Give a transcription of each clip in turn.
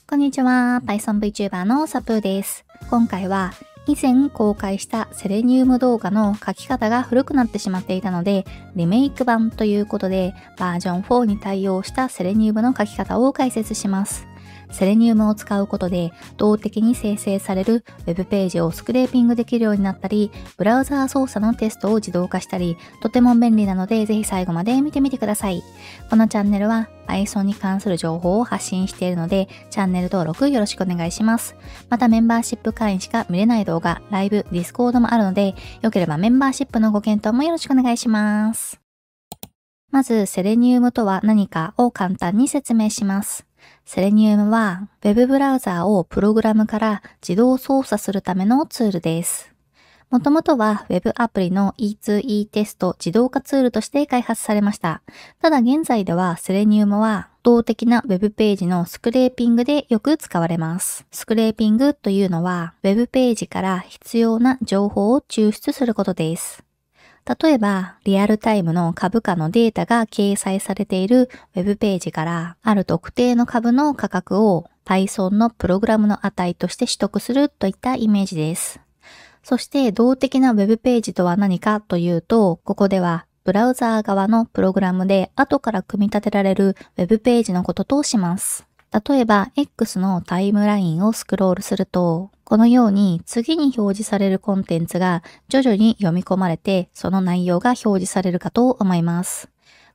こんにちは、Python VTuber のサプーです。今回は以前公開したセレニウム動画の書き方が古くなってしまっていたので、リメイク版ということでバージョン4に対応したセレニウムの書き方を解説します。セレニウムを使うことで動的に生成される Web ページをスクレーピングできるようになったり、ブラウザー操作のテストを自動化したり、とても便利なのでぜひ最後まで見てみてください。このチャンネルは Python に関する情報を発信しているので、チャンネル登録よろしくお願いします。またメンバーシップ会員しか見れない動画、ライブ、Discord もあるので、よければメンバーシップのご検討もよろしくお願いします。まず、セレニウムとは何かを簡単に説明します。セレニウムは Web ブラウザーをプログラムから自動操作するためのツールです。もともとは Web アプリの E2E テスト自動化ツールとして開発されました。ただ現在ではセレニウムは動的な Web ページのスクレーピングでよく使われます。スクレーピングというのは Web ページから必要な情報を抽出することです。例えば、リアルタイムの株価のデータが掲載されている Web ページから、ある特定の株の価格を Python のプログラムの値として取得するといったイメージです。そして、動的な Web ページとは何かというと、ここでは、ブラウザー側のプログラムで後から組み立てられる Web ページのこととします。例えば、X のタイムラインをスクロールすると、このように次に表示されるコンテンツが徐々に読み込まれて、その内容が表示されるかと思います。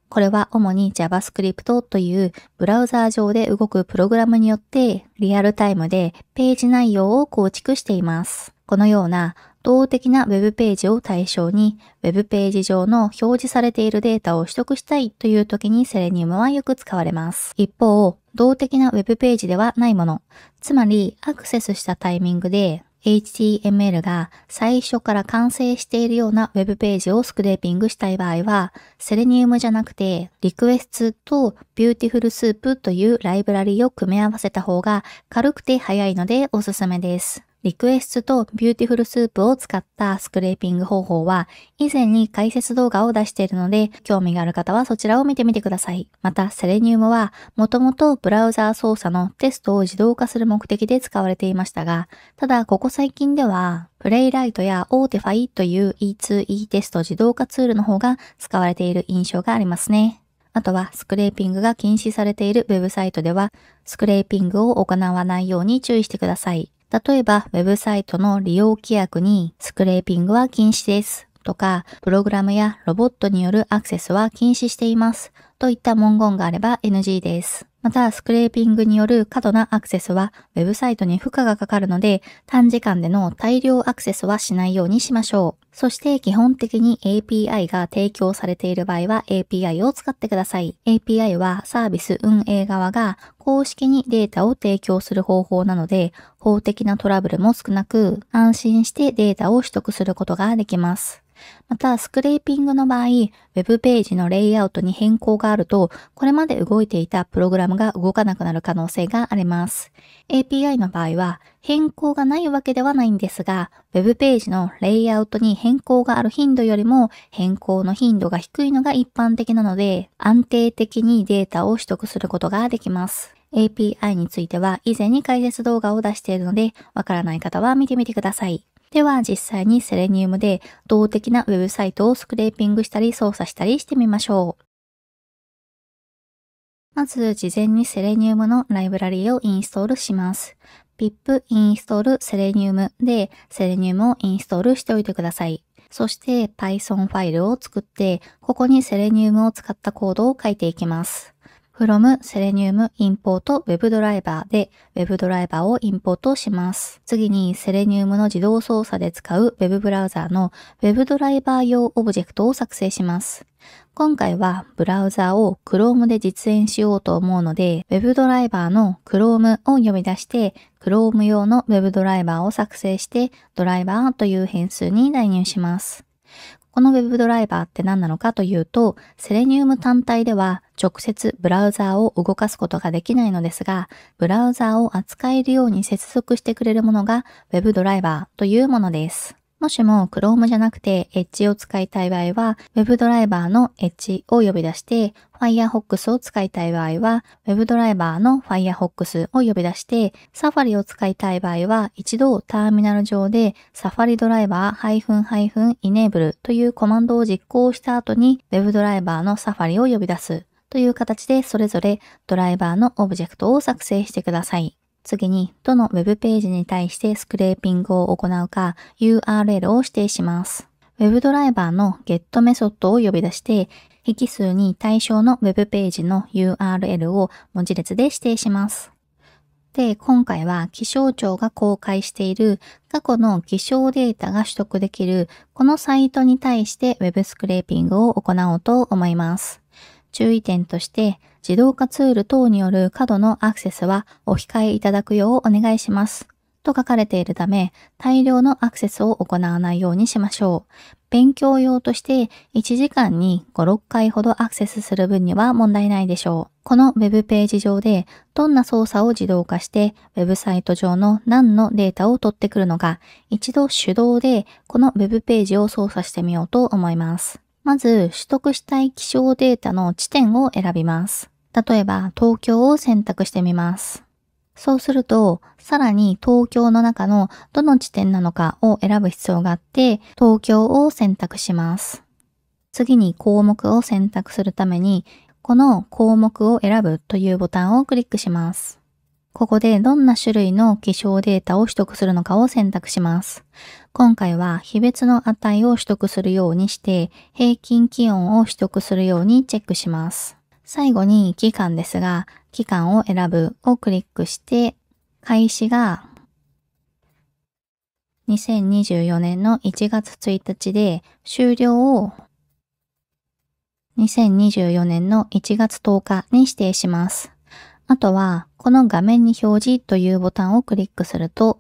これは主に JavaScript というブラウザー上で動くプログラムによってリアルタイムでページ内容を構築しています。このような動的な Web ページを対象に Web ページ上の表示されているデータを取得したいという時にセレニウムはよく使われます。一方、動的な Web ページではないもの、つまりアクセスしたタイミングでHTML が最初から完成しているような Web ページをスクレーピングしたい場合は、セレニウムじゃなくて Requests と Beautiful Soup というライブラリを組み合わせた方が軽くて早いのでおすすめです。リクエストとビューティフルスープを使ったスクレーピング方法は以前に解説動画を出しているので興味がある方はそちらを見てみてください。またセレニウムはもともとブラウザー操作のテストを自動化する目的で使われていましたが、ただここ最近ではプレイライトやオーティファイという E2E テスト自動化ツールの方が使われている印象がありますね。あとはスクレーピングが禁止されているウェブサイトではスクレーピングを行わないように注意してください。例えば、ウェブサイトの利用規約にスクレーピングは禁止ですとか、プログラムやロボットによるアクセスは禁止していますといった文言があれば NG です。また、スクレーピングによる過度なアクセスはウェブサイトに負荷がかかるので、短時間での大量アクセスはしないようにしましょう。そして基本的に API が提供されている場合は API を使ってください。API はサービス運営側が公式にデータを提供する方法なので、法的なトラブルも少なく、安心してデータを取得することができます。また、スクレーピングの場合、Web ページのレイアウトに変更があると、これまで動いていたプログラムが動かなくなる可能性があります。API の場合は、変更がないわけではないんですが、Web ページのレイアウトに変更がある頻度よりも、変更の頻度が低いのが一般的なので、安定的にデータを取得することができます。API については以前に解説動画を出しているので、わからない方は見てみてください。では実際にセレニウムで動的なウェブサイトをスクレーピングしたり操作したりしてみましょう。まず事前にセレニウムのライブラリをインストールします。pip install selenium でセレニウムをインストールしておいてください。そして Python ファイルを作って、ここにセレニウムを使ったコードを書いていきます。from selenium import WebDriver で WebDriver をインポートします。次に selenium の自動操作で使う Web ブラウザーの WebDriver 用オブジェクトを作成します。今回はブラウザーを Chrome で実演しようと思うので WebDriver の Chrome を呼び出して Chrome 用の WebDriver を作成してドライバーという変数に代入します。この Web ドライバーって何なのかというと、セレニウム単体では直接ブラウザーを動かすことができないのですが、ブラウザーを扱えるように接続してくれるものが Web ドライバーというものです。もしも Chrome じゃなくて Edge を使いたい場合は、Web ドライバーの Edge を呼び出して、Firefox を使いたい場合は、Web ドライバーの Firefox を呼び出して、Safari を使いたい場合は、一度ターミナル上で Safari ドライバー -enable というコマンドを実行した後に、Web ドライバーの Safari を呼び出すという形で、それぞれドライバーのオブジェクトを作成してください。次に、どの Web ページに対してスクレーピングを行うか URL を指定します。Web ドライバーの Get メソッドを呼び出して、引数に対象の Web ページの URL を文字列で指定します。で、今回は気象庁が公開している過去の気象データが取得できるこのサイトに対して Web スクレーピングを行おうと思います。注意点として、自動化ツール等による過度のアクセスはお控えいただくようお願いします。と書かれているため、大量のアクセスを行わないようにしましょう。勉強用として1時間に5、6回ほどアクセスする分には問題ないでしょう。この Web ページ上でどんな操作を自動化してウェブサイト上の何のデータを取ってくるのか、一度手動でこの Web ページを操作してみようと思います。まず、取得したい気象データの地点を選びます。例えば、東京を選択してみます。そうすると、さらに東京の中のどの地点なのかを選ぶ必要があって、東京を選択します。次に項目を選択するために、この項目を選ぶというボタンをクリックします。ここでどんな種類の気象データを取得するのかを選択します。今回は日別の値を取得するようにして、平均気温を取得するようにチェックします。最後に期間ですが、期間を選ぶをクリックして、開始が2024年の1月1日で、終了を2024年の1月10日に指定します。あとは、この画面に表示というボタンをクリックすると、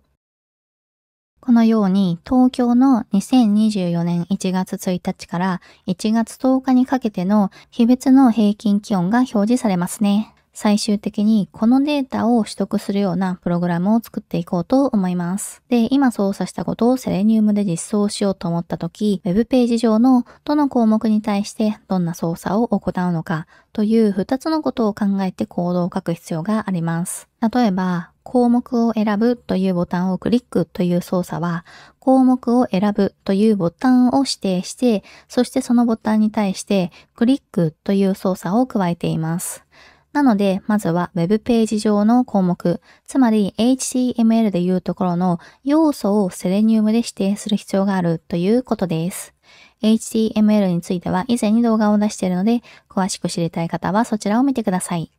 このように東京の2024年1月1日から1月10日にかけての日別の平均気温が表示されますね。最終的にこのデータを取得するようなプログラムを作っていこうと思います。で、今操作したことをセレニウムで実装しようと思ったとき、Web ページ上のどの項目に対してどんな操作を行うのかという2つのことを考えてコードを書く必要があります。例えば、項目を選ぶというボタンをクリックという操作は、項目を選ぶというボタンを指定して、そしてそのボタンに対してクリックという操作を加えています。なので、まずは Web ページ上の項目、つまり HTML でいうところの要素をセレニウムで指定する必要があるということです。HTML については以前に動画を出しているので、詳しく知りたい方はそちらを見てください。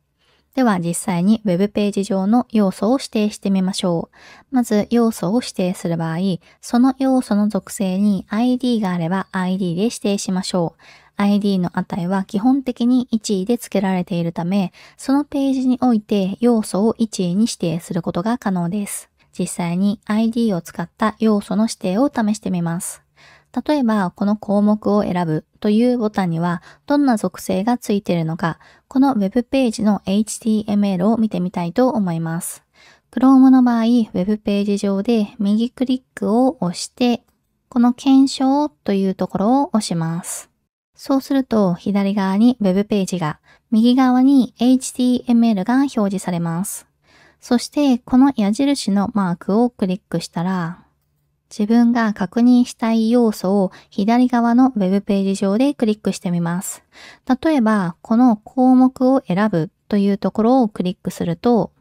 では実際に Web ページ上の要素を指定してみましょう。まず要素を指定する場合、その要素の属性に ID があれば ID で指定しましょう。ID の値は基本的に1位で付けられているため、そのページにおいて要素を1位に指定することが可能です。実際に ID を使った要素の指定を試してみます。例えば、この項目を選ぶというボタンにはどんな属性がついているのか、この Web ページの HTML を見てみたいと思います。Chrome の場合、Web ページ上で右クリックを押して、この検証というところを押します。そうすると、左側に Web ページが、右側に HTML が表示されます。そして、この矢印のマークをクリックしたら、自分が確認したい要素を左側の Web ページ上でクリックしてみます。例えば、この項目を選ぶというところをクリックすると、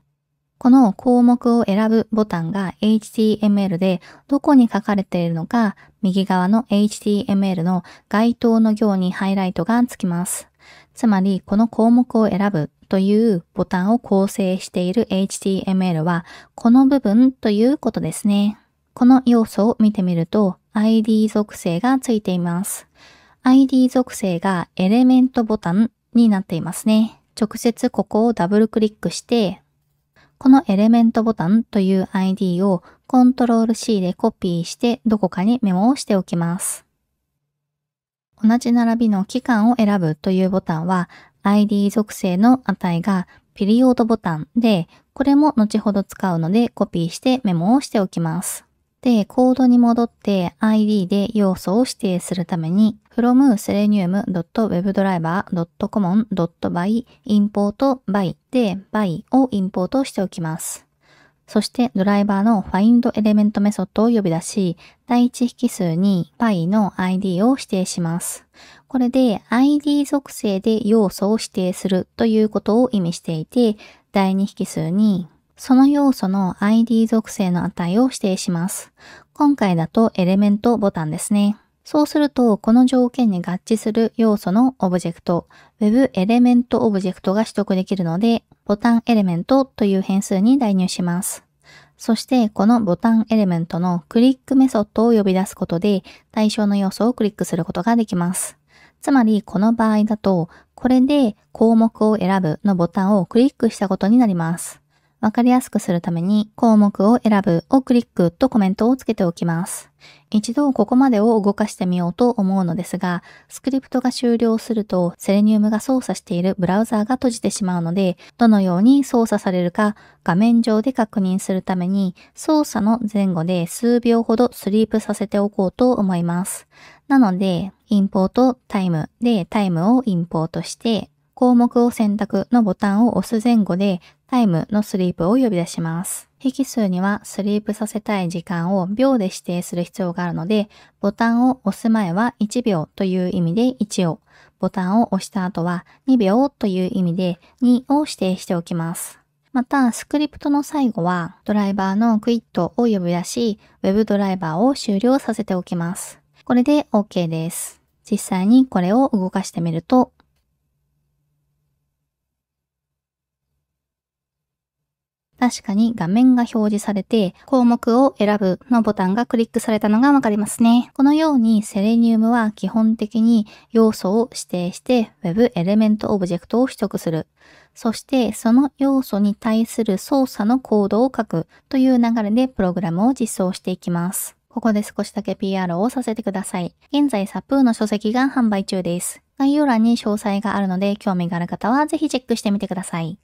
この項目を選ぶボタンが HTML でどこに書かれているのか、右側の HTML の該当の行にハイライトがつきます。つまり、この項目を選ぶというボタンを構成している HTML は、この部分ということですね。この要素を見てみると ID 属性がついています。ID 属性がエレメントボタンになっていますね。直接ここをダブルクリックして、このエレメントボタンという ID を Ctrl+C でコピーしてどこかにメモをしておきます。同じ並びの期間を選ぶというボタンは ID 属性の値がピリオドボタンで、これも後ほど使うのでコピーしてメモをしておきます。で、コードに戻って ID で要素を指定するために from selenium.webdriver.common.by import by で by をインポートしておきます。そしてドライバーの find element メソッドを呼び出し、第一引数に by の ID を指定します。これで ID 属性で要素を指定するということを意味していて、第二引数にその要素の ID 属性の値を指定します。今回だとエレメントボタンですね。そうすると、この条件に合致する要素のオブジェクト、Web エレメントオブジェクトが取得できるので、ボタンエレメントという変数に代入します。そして、このボタンエレメントのクリックメソッドを呼び出すことで、対象の要素をクリックすることができます。つまり、この場合だと、これで項目を選ぶのボタンをクリックしたことになります。わかりやすくするために項目を選ぶをクリックとコメントをつけておきます。一度ここまでを動かしてみようと思うのですが、スクリプトが終了するとセレニウムが操作しているブラウザーが閉じてしまうので、どのように操作されるか画面上で確認するために操作の前後で数秒ほどスリープさせておこうと思います。なので、インポートタイムでタイムをインポートして、項目を選択のボタンを押す前後でタイムのスリープを呼び出します。引数にはスリープさせたい時間を秒で指定する必要があるので、ボタンを押す前は1秒という意味で1を、ボタンを押した後は2秒という意味で2を指定しておきます。また、スクリプトの最後はドライバーのクイットを呼び出し、Web ドライバーを終了させておきます。これで OK です。実際にこれを動かしてみると、確かに画面が表示されて項目を選ぶのボタンがクリックされたのがわかりますね。このようにセレニウムは基本的に要素を指定して Web エレメントオブジェクトを取得する。そしてその要素に対する操作のコードを書くという流れでプログラムを実装していきます。ここで少しだけ PR をさせてください。現在 SAP の書籍が販売中です。概要欄に詳細があるので興味がある方はぜひチェックしてみてください。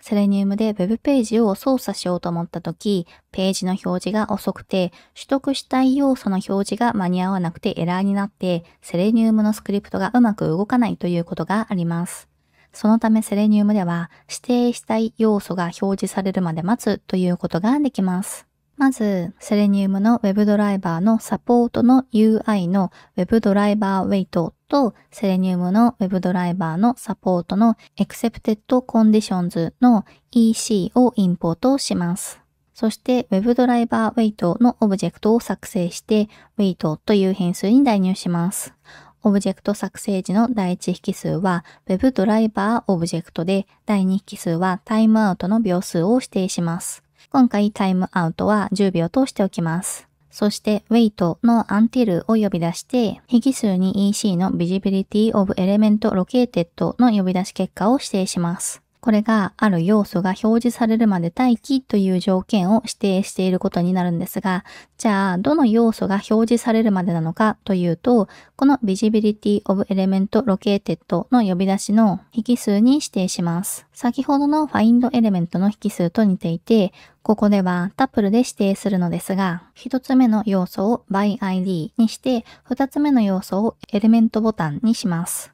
セレニウムで Web ページを操作しようと思ったとき、ページの表示が遅くて、取得したい要素の表示が間に合わなくてエラーになって、セレニウムのスクリプトがうまく動かないということがあります。そのためセレニウムでは、指定したい要素が表示されるまで待つということができます。まず、セレニウムの Web ドライバーのサポートの UI の Web ドライバー Wait と、セレニウムの Web ドライバーのサポートの Accepted Conditions の EC をインポートします。そして Web ドライバー Wait のオブジェクトを作成して Wait という変数に代入します。オブジェクト作成時の第一引数は Web ドライバーオブジェクトで、第二引数はタイムアウトの秒数を指定します。今回タイムアウトは10秒としておきます。そして wait の until を呼び出して、引数に EC の visibility of element located の呼び出し結果を指定します。これがある要素が表示されるまで待機という条件を指定していることになるんですが、じゃあどの要素が表示されるまでなのかというと、この visibility of element located の呼び出しの引数に指定します。先ほどの find element の引数と似ていて、ここではタプルで指定するのですが、一つ目の要素を by ID にして、二つ目の要素をエレメントボタンにします。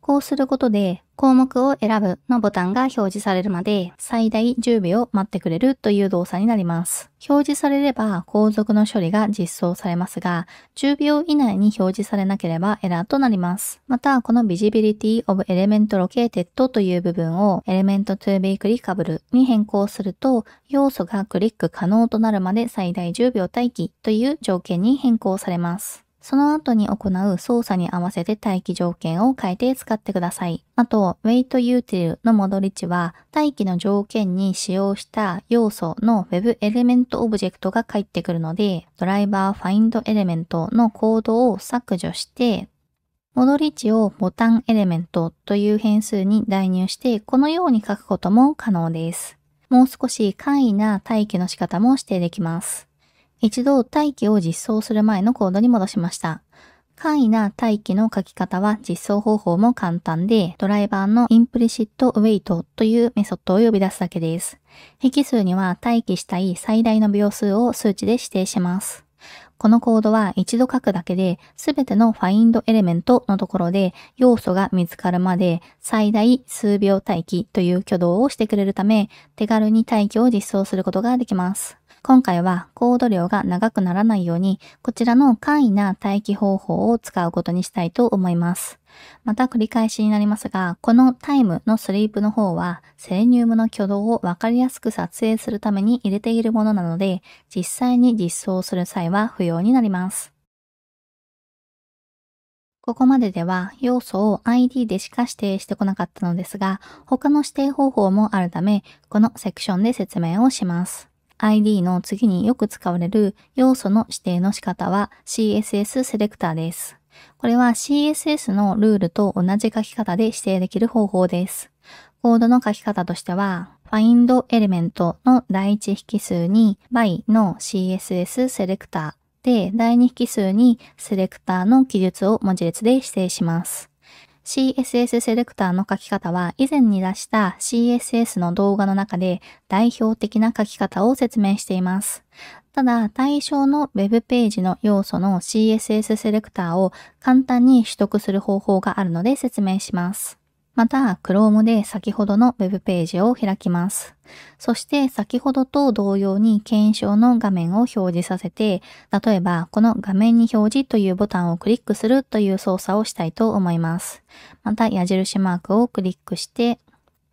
こうすることで、項目を選ぶのボタンが表示されるまで最大10秒待ってくれるという動作になります。表示されれば後続の処理が実装されますが、10秒以内に表示されなければエラーとなります。また、この Visibility of Element Located という部分を Element to be Clickable に変更すると、要素がクリック可能となるまで最大10秒待機という条件に変更されます。その後に行う操作に合わせて待機条件を変えて使ってください。あと、WaitUtil の戻り値は待機の条件に使用した要素の Web エレメントオブジェクトが返ってくるので、ドライバー Find エレメントのコードを削除して、戻り値をボタンエレメントという変数に代入して、このように書くことも可能です。もう少し簡易な待機の仕方も指定できます。一度待機を実装する前のコードに戻しました。簡易な待機の書き方は実装方法も簡単で、ドライバーのインプリシットウェイトというメソッドを呼び出すだけです。引数には待機したい最大の秒数を数値で指定します。このコードは一度書くだけで、すべての find エレメントのところで要素が見つかるまで最大数秒待機という挙動をしてくれるため、手軽に待機を実装することができます。今回はコード量が長くならないように、こちらの簡易な待機方法を使うことにしたいと思います。また繰り返しになりますが、このタイムのスリープの方は、セレニウムの挙動をわかりやすく撮影するために入れているものなので、実際に実装する際は不要になります。ここまででは要素を ID でしか指定してこなかったのですが、他の指定方法もあるため、このセクションで説明をします。ID の次によく使われる要素の指定の仕方は CSS セレクターです。これは CSS のルールと同じ書き方で指定できる方法です。コードの書き方としては、find エレメントの第一引数に by の CSS セレクターで、第二引数にセレクターの記述を文字列で指定します。CSS セレクターの書き方は以前に出した CSS の動画の中で代表的な書き方を説明しています。ただ対象の Web ページの要素の CSS セレクターを簡単に取得する方法があるので説明します。また Chrome で先ほどの Web ページを開きます。そして先ほどと同様に検証の画面を表示させて、例えばこの画面に表示というボタンをクリックするという操作をしたいと思います。また矢印マークをクリックして、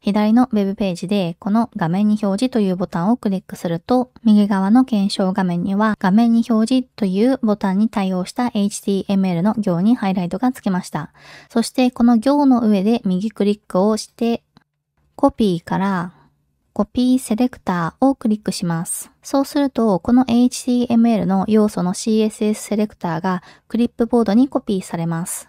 左の Web ページでこの画面に表示というボタンをクリックすると、右側の検証画面には画面に表示というボタンに対応した HTML の行にハイライトがつきました。そしてこの行の上で右クリックをして、コピーからコピーセレクターをクリックします。そうすると、この HTML の要素の CSS セレクターがクリップボードにコピーされます。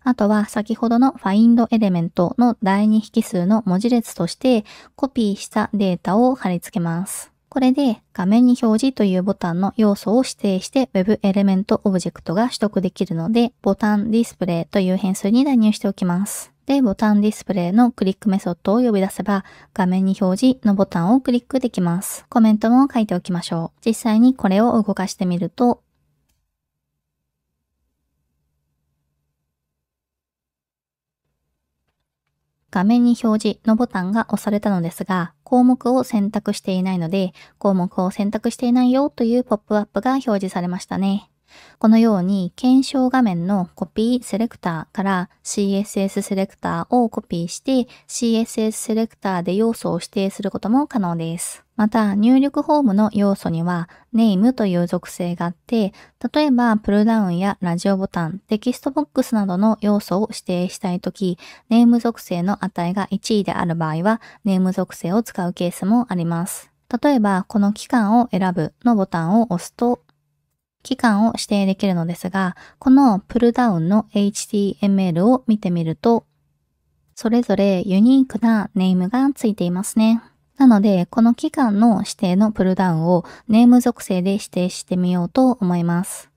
あとは先ほどの find エレメントの第二引数の文字列としてコピーしたデータを貼り付けます。これで画面に表示というボタンの要素を指定して Web エレメントオブジェクトが取得できるので、ボタンディスプレイという変数に代入しておきます。で、ボタンディスプレイのクリックメソッドを呼び出せば、画面に表示のボタンをクリックできます。コメントも書いておきましょう。実際にこれを動かしてみると、画面に表示のボタンが押されたのですが、項目を選択していないので、項目を選択していないよというポップアップが表示されましたね。このように検証画面のコピーセレクターから CSS セレクターをコピーして CSS セレクターで要素を指定することも可能です。また入力フォームの要素には Name という属性があって、例えばプルダウンやラジオボタン、テキストボックスなどの要素を指定したいとき、Name 属性の値が1位である場合は Name 属性を使うケースもあります。例えばこの期間を選ぶのボタンを押すと、期間を指定できるのですが、このプルダウンの HTML を見てみると、それぞれユニークなネームがついていますね。なので、この期間の指定のプルダウンをネーム属性で指定してみようと思います。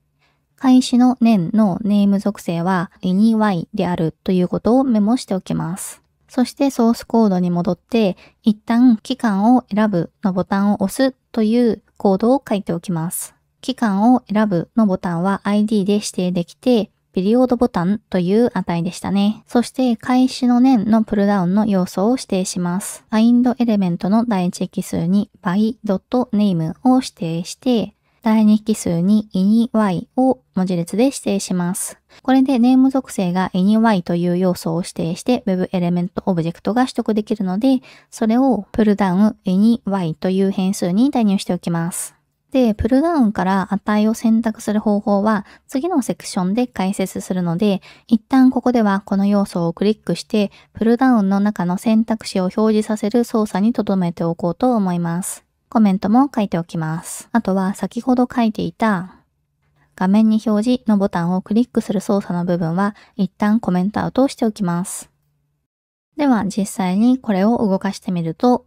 開始の年のネーム属性は any であるということをメモしておきます。そしてソースコードに戻って、一旦期間を選ぶのボタンを押すというコードを書いておきます。期間を選ぶのボタンは ID で指定できて、ピリオドボタンという値でしたね。そして開始の年のプルダウンの要素を指定します。find エレメントの第一引数に by.name を指定して、第二引数に any を文字列で指定します。これでネーム属性が any という要素を指定して Web エレメントオブジェクトが取得できるので、それをプルダウン any という変数に代入しておきます。で、プルダウンから値を選択する方法は次のセクションで解説するので、一旦ここではこの要素をクリックして、プルダウンの中の選択肢を表示させる操作に留めておこうと思います。コメントも書いておきます。あとは先ほど書いていた画面に表示のボタンをクリックする操作の部分は一旦コメントアウトしておきます。では実際にこれを動かしてみると、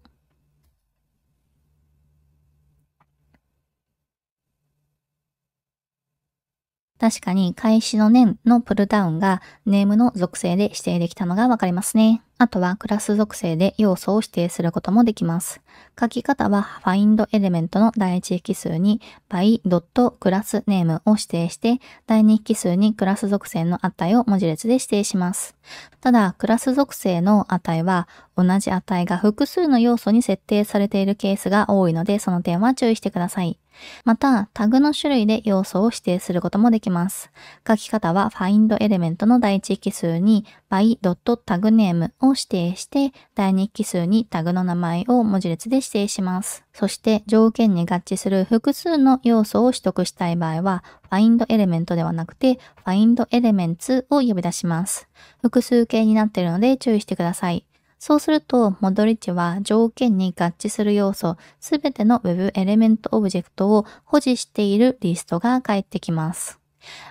確かに開始の年のプルダウンがネームの属性で指定できたのがわかりますね。あとはクラス属性で要素を指定することもできます。書き方は find element の第一引数に by.className を指定して、第二引数にクラス属性の値を文字列で指定します。ただ、クラス属性の値は同じ値が複数の要素に設定されているケースが多いので、その点は注意してください。また、タグの種類で要素を指定することもできます。書き方は find element の第一引数に by.tagname を指定して、第二引数にタグの名前を文字列で指定します。そして条件に合致する複数の要素を取得したい場合は find element ではなくて find elements を呼び出します。複数形になっているので注意してください。そうすると、モドリッチは条件に合致する要素すべての Web エレメントオブジェクトを保持しているリストが返ってきます。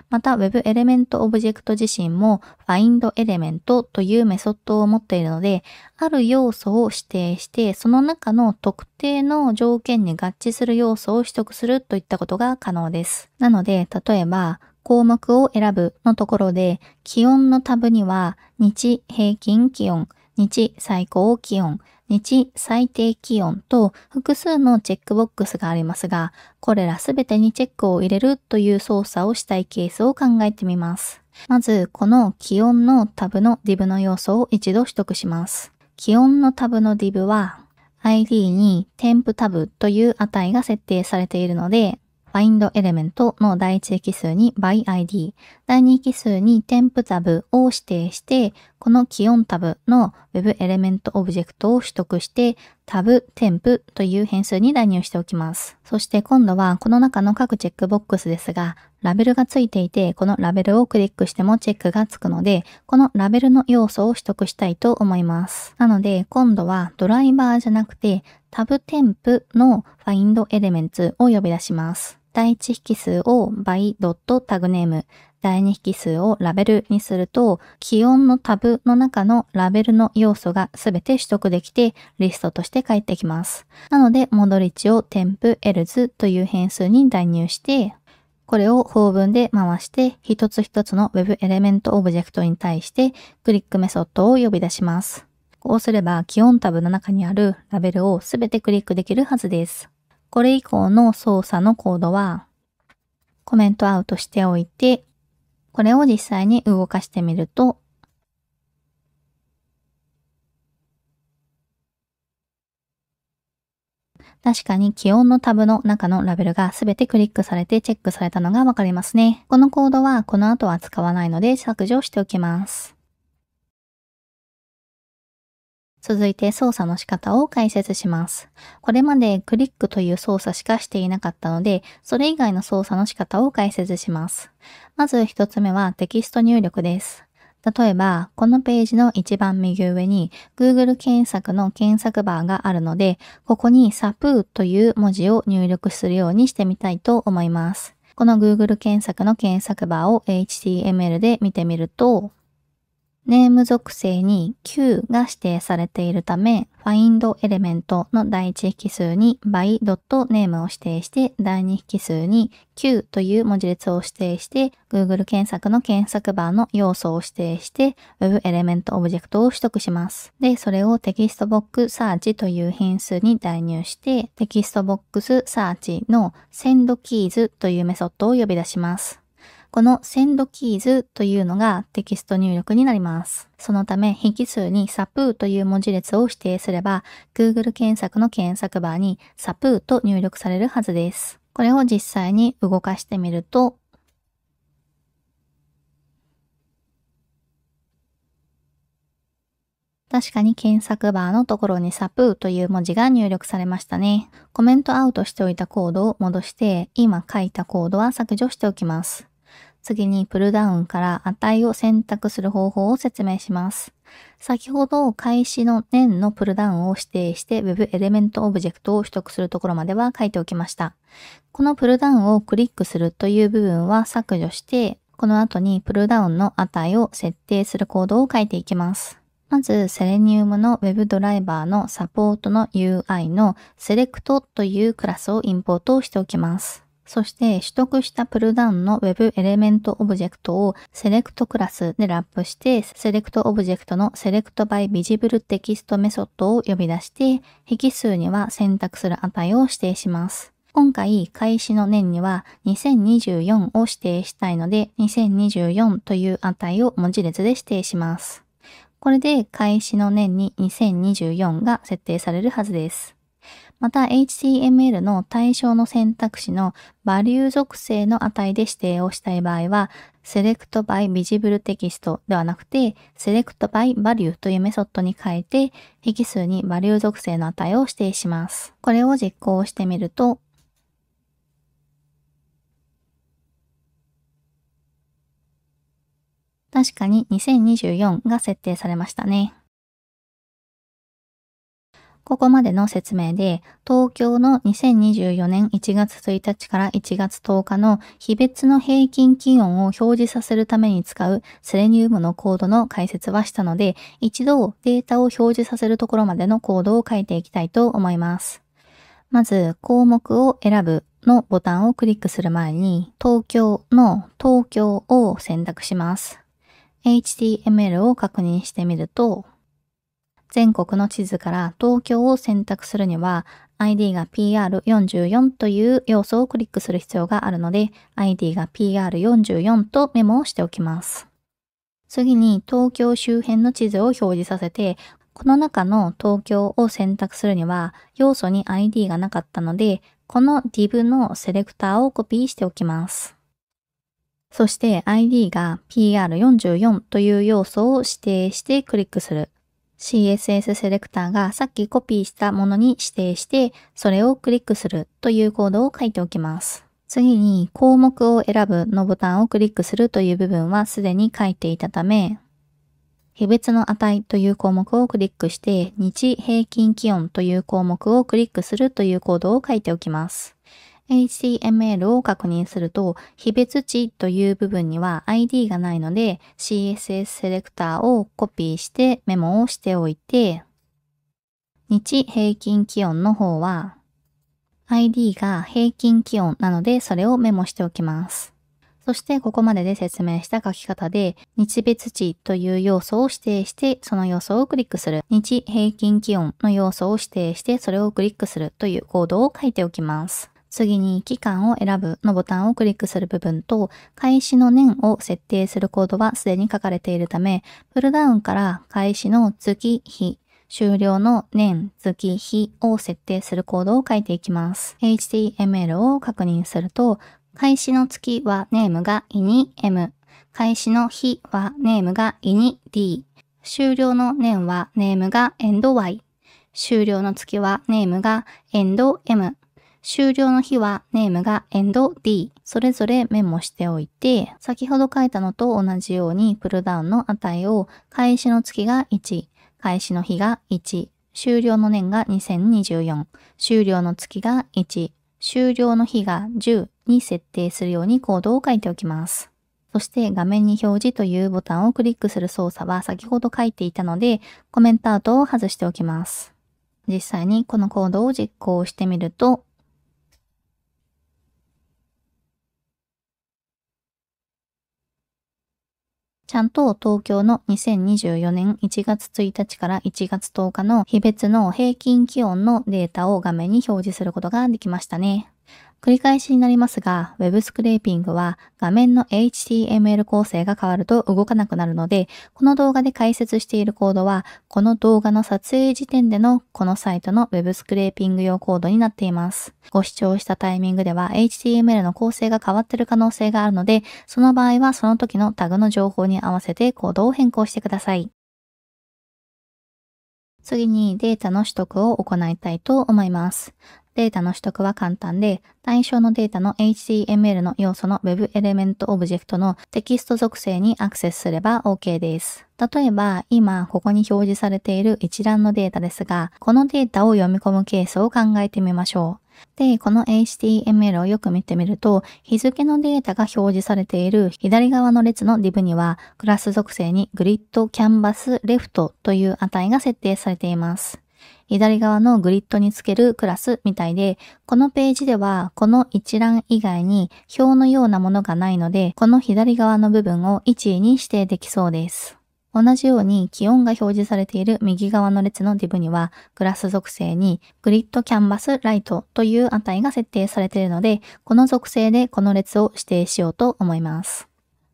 また Web エレメントオブジェクト自身も find element というメソッドを持っているので、ある要素を指定して、その中の特定の条件に合致する要素を取得するといったことが可能です。なので、例えば、項目を選ぶのところで、気温のタブには日平均気温、日最高気温、日最低気温と複数のチェックボックスがありますが、これらすべてにチェックを入れるという操作をしたいケースを考えてみます。まず、この気温のタブの div の要素を一度取得します。気温のタブの div は ID に temp タブという値が設定されているので、find element の第一引数に by ID、第二引数に temp タブを指定して、この気温タブの Web エレメントオブジェクトを取得して、タブ temp という変数に代入しておきます。そして今度はこの中の各チェックボックスですが、ラベルがついていて、このラベルをクリックしてもチェックがつくので、このラベルの要素を取得したいと思います。なので、今度はドライバーじゃなくて、タブ temp の find elements を呼び出します。第一引数を by.tagname、第二引数をラベルにすると、気温のタブの中のラベルの要素がすべて取得できて、リストとして返ってきます。なので、モドリッチを temp_else という変数に代入して、これを法文で回して、一つ一つの Web エレメントオブジェクトに対して、クリックメソッドを呼び出します。こうすれば、気温タブの中にあるラベルをすべてクリックできるはずです。これ以降の操作のコードはコメントアウトしておいて、これを実際に動かしてみると、確かに気温のタブの中のラベルがすべてクリックされてチェックされたのがわかりますね。このコードはこの後は使わないので削除しておきます。続いて操作の仕方を解説します。これまでクリックという操作しかしていなかったので、それ以外の操作の仕方を解説します。まず一つ目はテキスト入力です。例えば、このページの一番右上に Google 検索の検索バーがあるので、ここに SAPOO という文字を入力するようにしてみたいと思います。この Google 検索の検索バーを HTML で見てみると、ネーム属性に Q が指定されているため、find element の第一引数に by.name を指定して、第二引数に Q という文字列を指定して、Google 検索の検索バーの要素を指定して、Web エレメントオブジェクトを取得します。で、それをテキストボックスサーチという変数に代入して、テキストボックスサーチの send keys というメソッドを呼び出します。この send keys というのがテキスト入力になります。そのため、引数に SAPOO という文字列を指定すれば、Google 検索の検索バーに SAPOO と入力されるはずです。これを実際に動かしてみると、確かに検索バーのところに SAPOO という文字が入力されましたね。コメントアウトしておいたコードを戻して、今書いたコードは削除しておきます。次にプルダウンから値を選択する方法を説明します。先ほど開始の年のプルダウンを指定して Web エレメントオブジェクトを取得するところまでは書いておきました。このプルダウンをクリックするという部分は削除して、この後にプルダウンの値を設定するコードを書いていきます。まず、Selenium の Web ドライバーのサポートの UI の Select というクラスをインポートしておきます。そして取得したプルダウンの Web エレメントオブジェクトを Select クラスでラップして Select オブジェクトの Select by Visible Text メソッドを呼び出して引数には選択する値を指定します。今回開始の年には2024を指定したいので2024という値を文字列で指定します。これで開始の年に2024が設定されるはずです。また HTML の対象の選択肢の value 属性の値で指定をしたい場合は select by visible text ではなくて select by value というメソッドに変えて引数に value 属性の値を指定します。これを実行してみると確かに2024が設定されましたね。ここまでの説明で、東京の2024年1月1日から1月10日の日別の平均気温を表示させるために使うセレニウムのコードの解説はしたので、一度データを表示させるところまでのコードを書いていきたいと思います。まず、項目を選ぶのボタンをクリックする前に、東京の東京を選択します。HTML を確認してみると、全国の地図から東京を選択するには ID が PR44 という要素をクリックする必要があるので ID が PR44 とメモをしておきます。次に東京周辺の地図を表示させてこの中の東京を選択するには要素に ID がなかったのでこの div のセレクターをコピーしておきます。そして ID が PR44 という要素を指定してクリックする。CSS セレクターがさっきコピーしたものに指定して、それをクリックするというコードを書いておきます。次に項目を選ぶのボタンをクリックするという部分はすでに書いていたため、日別の値という項目をクリックして、日平均気温という項目をクリックするというコードを書いておきます。HTML を確認すると、日別値という部分には ID がないので CSS セレクターをコピーしてメモをしておいて、日平均気温の方は ID が平均気温なのでそれをメモしておきます。そしてここまでで説明した書き方で日別値という要素を指定してその要素をクリックする。日平均気温の要素を指定してそれをクリックするというコードを書いておきます。次に期間を選ぶのボタンをクリックする部分と開始の年を設定するコードはすでに書かれているため、プルダウンから開始の月日、終了の年、月日を設定するコードを書いていきます。HTML を確認すると、開始の月はネームが ini-m、開始の日はネームが ini-d、終了の年はネームが end-y、終了の月はネームが end-m、終了の日はネームが end-d それぞれメモしておいて、先ほど書いたのと同じようにプルダウンの値を開始の月が1、開始の日が1、終了の年が2024、終了の月が1、終了の日が10に設定するようにコードを書いておきます。そして画面に表示というボタンをクリックする操作は先ほど書いていたのでコメントアウトを外しておきます。実際にこのコードを実行してみると、ちゃんと東京の2024年1月1日から1月10日の日別の平均気温のデータを画面に表示することができましたね。繰り返しになりますが、Web スクレーピングは画面の HTML 構成が変わると動かなくなるので、この動画で解説しているコードは、この動画の撮影時点でのこのサイトの Web スクレーピング用コードになっています。ご視聴したタイミングでは HTML の構成が変わっている可能性があるので、その場合はその時のタグの情報に合わせてコードを変更してください。次にデータの取得を行いたいと思います。データの取得は簡単で、対象のデータの HTML の要素の Web エレメントオブジェクトのテキスト属性にアクセスすれば OK です。例えば、今ここに表示されている一覧のデータですが、このデータを読み込むケースを考えてみましょう。で、この HTML をよく見てみると、日付のデータが表示されている左側の列の div には、クラス属性に Grid Canvas Left という値が設定されています。左側のグリッドにつけるクラスみたいで、このページではこの一覧以外に表のようなものがないので、この左側の部分を1位に指定できそうです。同じように気温が表示されている右側の列の div にはクラス属性にグリッドキャンバスライトという値が設定されているので、この属性でこの列を指定しようと思います。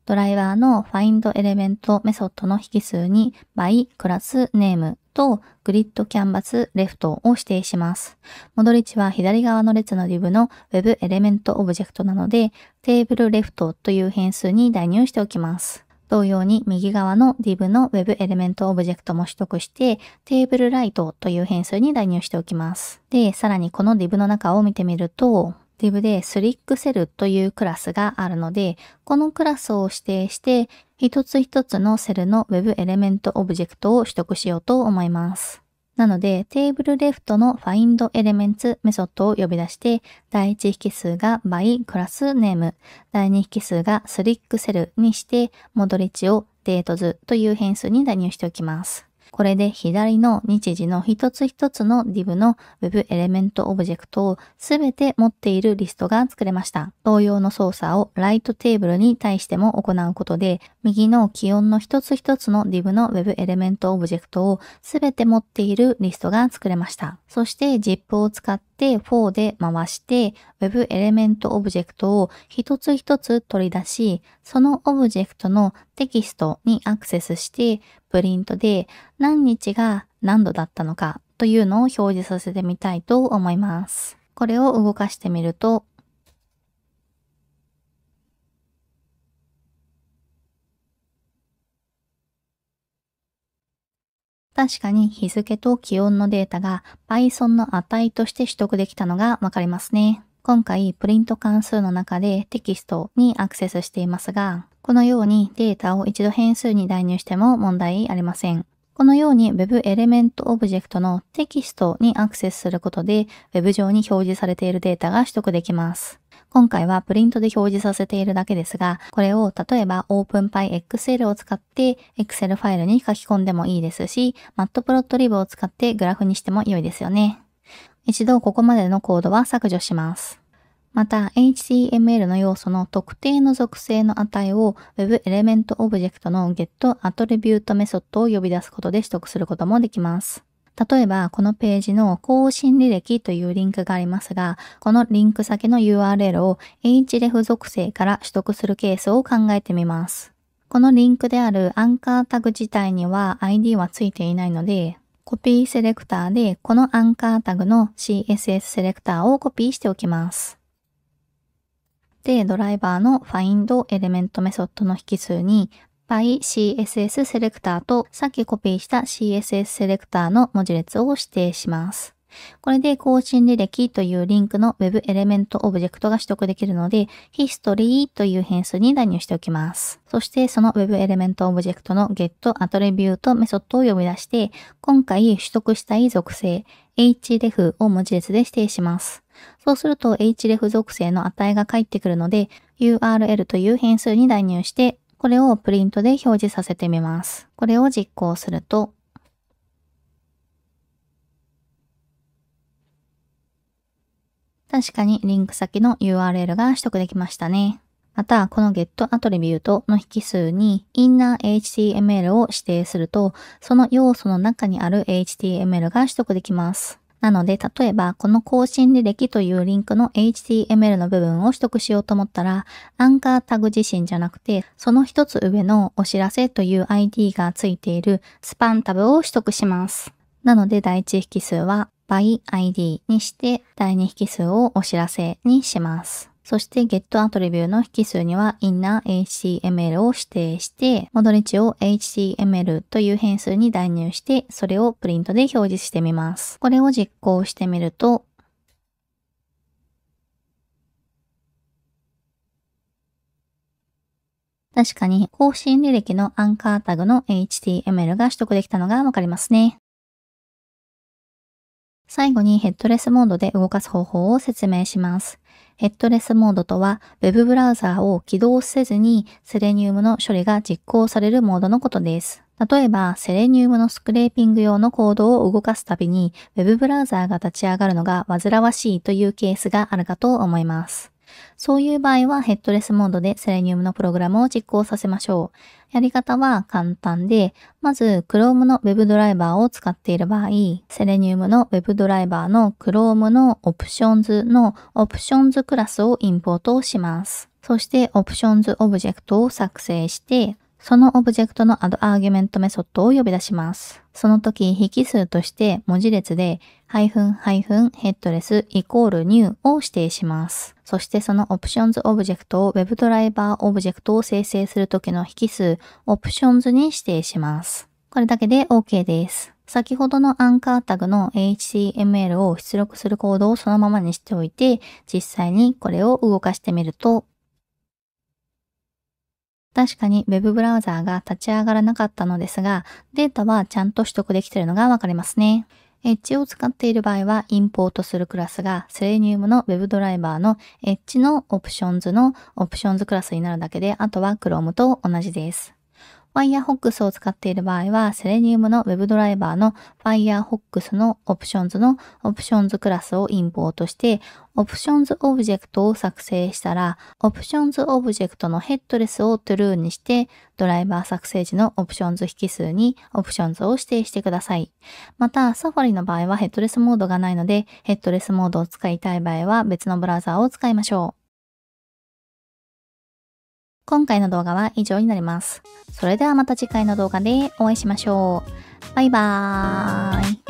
ドライバーの find element メソッドの引数に by クラス name とグリッドキャンバスレフトを指定します。戻り値は左側の列の div の web エレメントオブジェクトなので、テーブルレフトという変数に代入しておきます。同様に右側の div の web エレメントオブジェクトも取得して、テーブルライトという変数に代入しておきます。で、さらにこの div の中を見てみると、div で slickCell というクラスがあるので、このクラスを指定して、一つ一つのセルの web エレメントオブジェクトを取得しようと思います。なので、テーブルレフトの find elements メソッドを呼び出して、第一引数が by クラス name、第二引数が slickCell にして、戻り値を dates という変数に代入しておきます。これで左の日時の一つ一つの div の web エレメントオブジェクトをすべて持っているリストが作れました。同様の操作をライトテーブルに対しても行うことで、右の気温の一つ一つの div の web エレメントオブジェクトをすべて持っているリストが作れました。そして ZIP を使ってforで回して web エレメントオブジェクトを一つ一つ取り出し、そのオブジェクトのテキストにアクセスして、プリントで何日が何度だったのかというのを表示させてみたいと思います。これを動かしてみると、確かに日付と気温のデータが Python の値として取得できたのがわかりますね。今回プリント関数の中でテキストにアクセスしていますが、このようにデータを一度変数に代入しても問題ありません。このように Web エレメントオブジェクトのテキストにアクセスすることで Web 上に表示されているデータが取得できます。今回はプリントで表示させているだけですが、これを例えば OpenPyXL を使って Excel ファイルに書き込んでもいいですし、Matplotlib を使ってグラフにしても良いですよね。一度ここまでのコードは削除します。また HTML の要素の特定の属性の値を Web エレメントオブジェクトの getAttribute メソッドを呼び出すことで取得することもできます。例えばこのページの更新履歴というリンクがありますが、このリンク先の URL を href 属性から取得するケースを考えてみます。このリンクであるアンカータグ自体には ID はついていないので、コピーセレクターでこのアンカータグの CSS セレクターをコピーしておきます。で、ドライバーの find element メソッドの引数に by CSS セレクターとさっきコピーした CSS セレクターの文字列を指定します。これで更新履歴というリンクの Web エレメントオブジェクトが取得できるので、history という変数に代入しておきます。そしてその Web エレメントオブジェクトの getAttribute メソッドを呼び出して、今回取得したい属性 href を文字列で指定します。そうすると href 属性の値が返ってくるので URL という変数に代入してこれをプリントで表示させてみます。これを実行すると確かにリンク先の URL が取得できましたね。また、この getAttribute の引数に InnerHTML を指定すると、その要素の中にある HTML が取得できます。なので、例えば、この更新履歴というリンクの HTML の部分を取得しようと思ったら、アンカータグ自身じゃなくて、その一つ上のお知らせという ID がついているスパンタブを取得します。なので、第一引数は by ID にして、第二引数をお知らせにします。そして getAttribute の引数には InnerHTML を指定して、戻り値を HTML という変数に代入して、それをプリントで表示してみます。これを実行してみると、確かに更新履歴のアンカータグの HTML が取得できたのがわかりますね。最後にヘッドレスモードで動かす方法を説明します。ヘッドレスモードとは、Web ブラウザーを起動せずに Selenium の処理が実行されるモードのことです。例えば、セレニウムのスクレーピング用のコードを動かすたびに、Web ブラウザーが立ち上がるのが煩わしいというケースがあるかと思います。そういう場合はヘッドレスモードでセレニウムのプログラムを実行させましょう。やり方は簡単で、まず Chrome の Web ドライバーを使っている場合、セレニウムの Web ドライバーの Chrome の Options の Options クラスをインポートします。そして Options オブジェクトを作成して、そのオブジェクトの add argument メソッドを呼び出します。その時、引数として文字列で-headless イコール new を指定します。そしてその options オブジェクトを WebDriver オブジェクトを生成する時の引数 options に指定します。これだけで OK です。先ほどのアンカータグの HTML を出力するコードをそのままにしておいて、実際にこれを動かしてみると、確かに Web ブラウザーが立ち上がらなかったのですが、データはちゃんと取得できているのがわかりますね。エッジを使っている場合は、インポートするクラスがセレニウムの Web ドライバーのエッジの Options の Options クラスになるだけで、あとは Chrome と同じです。Firefox を使っている場合は、セレニウムの Web ドライバーの Firefox の Options の Options クラスをインポートして、Options オブジェクトを作成したら、Options オブジェクトのヘッドレスを True にして、ドライバー作成時の Options 引数に Options を指定してください。また、Safari の場合はヘッドレスモードがないので、ヘッドレスモードを使いたい場合は別のブラウザーを使いましょう。今回の動画は以上になります。それではまた次回の動画でお会いしましょう。バイバーイ。